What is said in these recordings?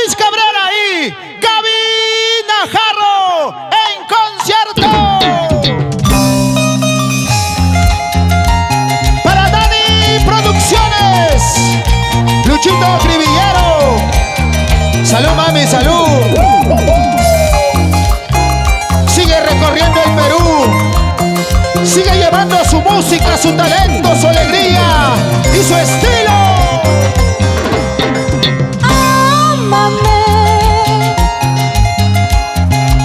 Luis Cabrera y Gaby Najarro en concierto. Para Dani Producciones, Luchito Cribillero. Salud, mami, salud. Sigue recorriendo el Perú. Sigue llevando su música, su talento, su alegría y su estilo. Ámame,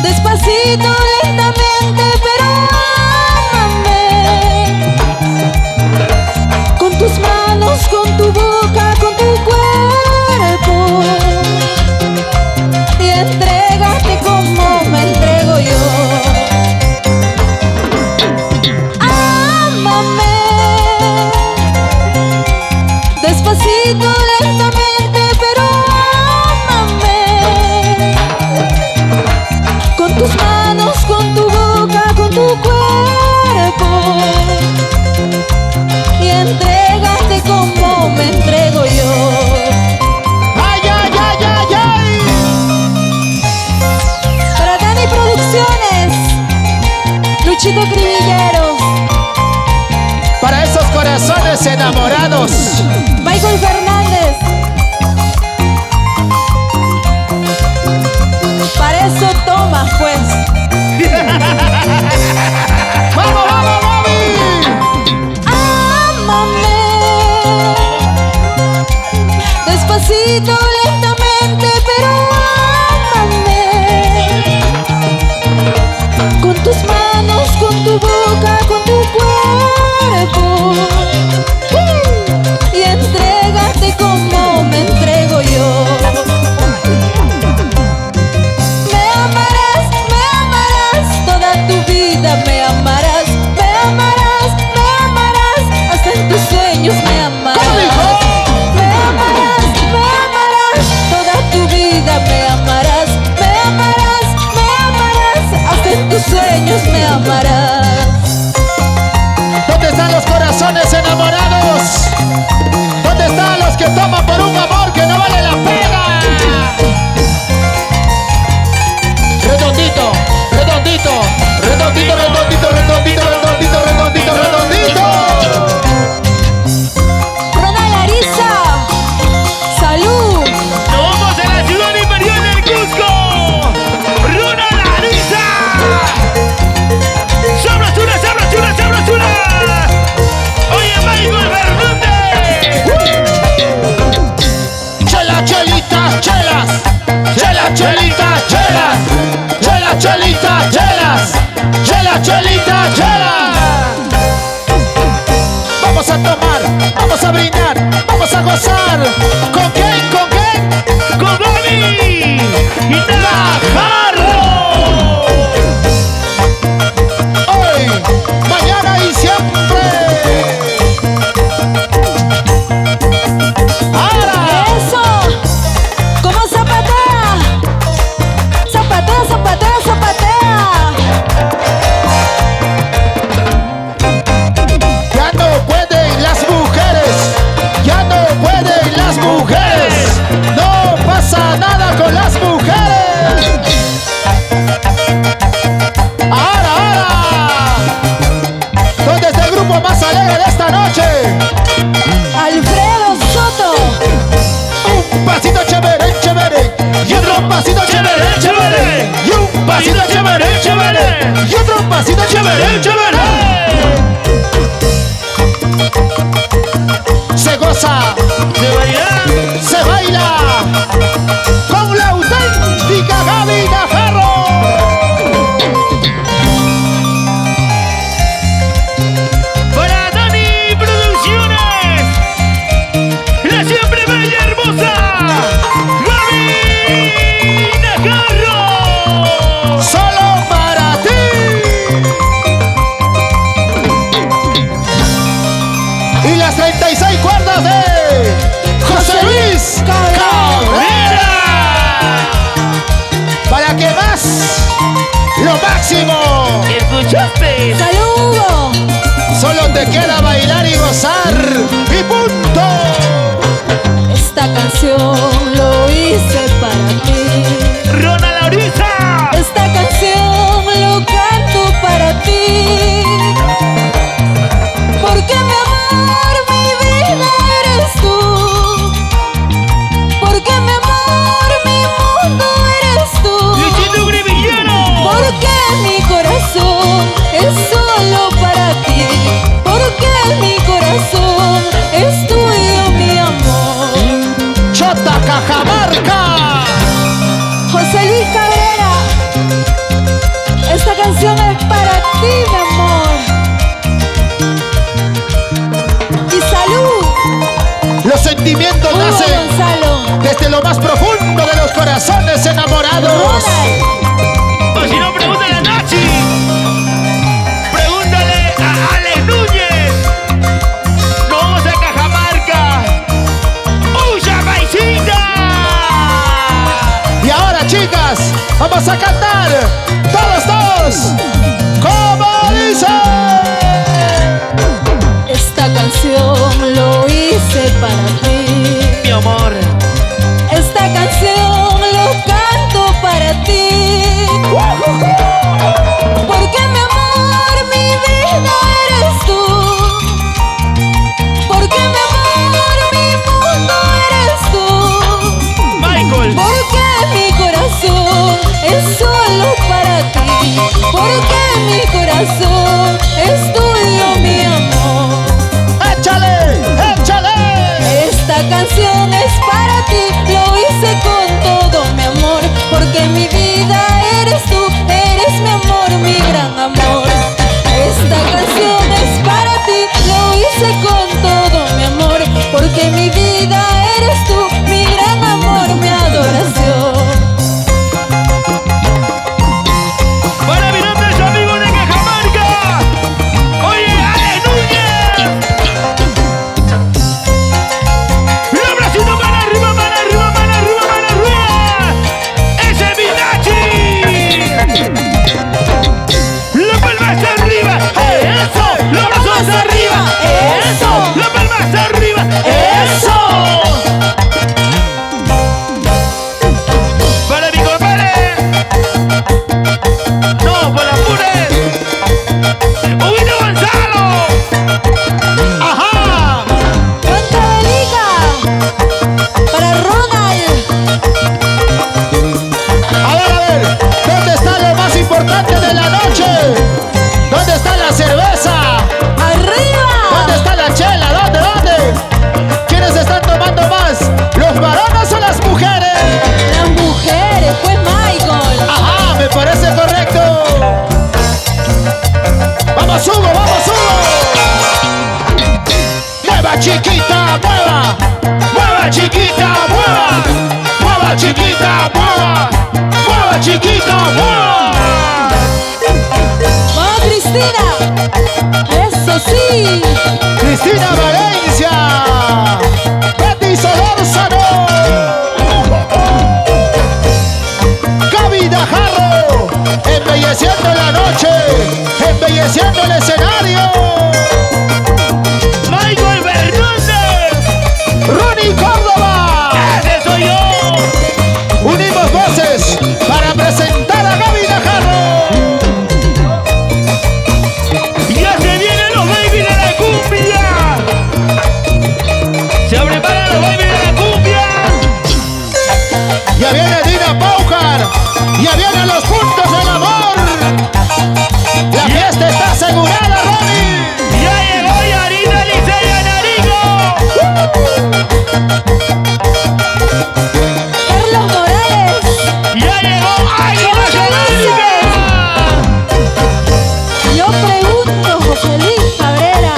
despacito, lentamente, pero ámame. Con tus manos, con tu boca, con tu cuerpo. Y entrégate como me entrego yo. Despacito, lentamente, pero ámame. Con tus manos, con tu boca, con tu cuerpo. Y entrégate como me entrego yo. ¡Ay, ay, ay, ay, ay! Para Dani Producciones, Luchito Cribillero. Para esos corazones enamorados, Michael Fernández. Para eso toma, pues. ¡vamos, vamos, mami! Ámame, despacito, lentamente, pero ámame. Con tus manos, con tu boca, con tu cuerpo. Y entrégate como me entrego yo. Me amarás toda tu vida, me amarás hasta en tus sueños me amarás. Me amarás toda tu vida, me amarás hasta en tus sueños me amarás. ¿Dónde están los corazones enamorados? ¿Dónde están los que toman por un amor que no vale la pena? Redondito, redondito, redondito, redondito, redondito, redondito, redondito, redondito. Ronald Ariza, salud. ¡Nos vamos a la ciudad imperial del Cusco! ¡Ronald Ariza! ¡Sabrosura, sabrosura, sabrosura! ¡Oye, Michael Fernández! Chela, chelita, chelas. Chela, chelita, chelas. Chela, chelita, chelas. Chela, chelita, chelas. Vamos a tomar, vamos a brindar, vamos a gozar. ¿Con quién? ¿Con quién? ¡Con Gaby Najarro! Hoy, mañana y siempre. Ahora. Eso, como zapatea, zapatea, zapatea, zapatea. Ya no pueden las mujeres, ya no pueden las mujeres. No pasa nada con las mujeres. Ahora, ahora. ¿Dónde está el grupo más alegre de esta noche? Alfredo Soto, Un pasito chévere, chévere. Y otro pasito chévere, chévere. Y un pasito chévere, chévere. Y otro pasito chévere, chévere. Se goza, se baila con la auténtica Gaby Najarro. Para Dani Producciones, la siempre bella y hermosa Gaby Najarro. Solo para ti. Y las 36 cuerdas de José Luis sentimientos Hugo nacen Gonzalo. desde lo más profundo de los corazones enamorados. Ronald. O si no, pregúntale a Nachi. Pregúntale a Alex Núñez. Nos vamos a Cajamarca. ¡Uya, paisita! Y ahora, chicas, vamos a cantar todos, como dice. Esta canción lo hice para ti. Mi amor. Esta canción lo canto para ti. Porque mi amor, mi vida eres tú. Porque mi amor, mi mundo eres tú. Michael. Porque mi corazón es solo para ti. Porque mi corazón es tuyo, mi amor. ¡Échale! ¡Échale! Esta canción es para ti, lo hice con todo mi amor, porque mi vida eres tú, eres mi amor, mi gran amor. Esta canción es para ti, lo hice con todo mi amor, porque mi vida eres tú, mi gran amor, mi adoración. Para mi nombre es amigo de Cajamarca. Oye, Alex Núñez. Un abracito para arriba, para arriba, para arriba, para arriba. Ese es mi Nachi. La palma hacia arriba. Eso. Los brazos hacia arriba. Eso. La palma hacia arriba. Eso. Para mi compadre. No, por las puras. Hugo Gonzalo. ¡Ajá! ¡Cuenta de liga! Para Ronald. A ver, ¿dónde está lo más importante de la noche? ¿Dónde está la cerveza? ¡Arriba! ¿Dónde está la chela? ¿Dónde? ¿Quiénes están tomando más? ¿Los varones o las mujeres? Las mujeres, pues Michael. Ajá, me parece correcto. ¡Vamos, Hugo! ¡Vamos, Hugo! ¡Mueva, chiquita, mueva! ¡Mueva, chiquita, mueva! ¡Mueva, chiquita, mueva! ¡Mueva, chiquita, mueva! ¡Vamos, Cristina! ¡Eso sí! Cristina Valencia, Betty Solórzano, Gaby Najarro, embelleciendo la noche, embelleciendo el escenario. Michael Fernández. Ronnie Córdoba, Ese soy yo. unimos voces para presentar a Gaby Najarro. Ya se vienen los babies de la cumbia. Se preparan los babies de la cumbia. Ya viene Dina Paucar, ya vienen los puntos del amor. La fiesta está asegurada, Ronnie. Ya llegó Yarina Licea Narigo. Carlos Morales. Ya llegó Águila América. Yo pregunto, José Luis Cabrera.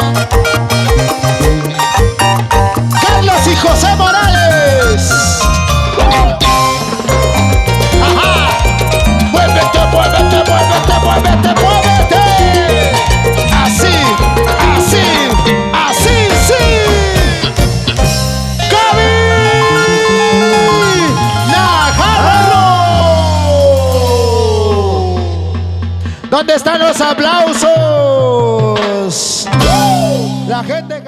Carlos y José Morales. Ajá. Muévete, muévete, muévete, muévete, muévete. Así, así, así, sí. Gaby Najarro. ¿Dónde están los aplausos? La gente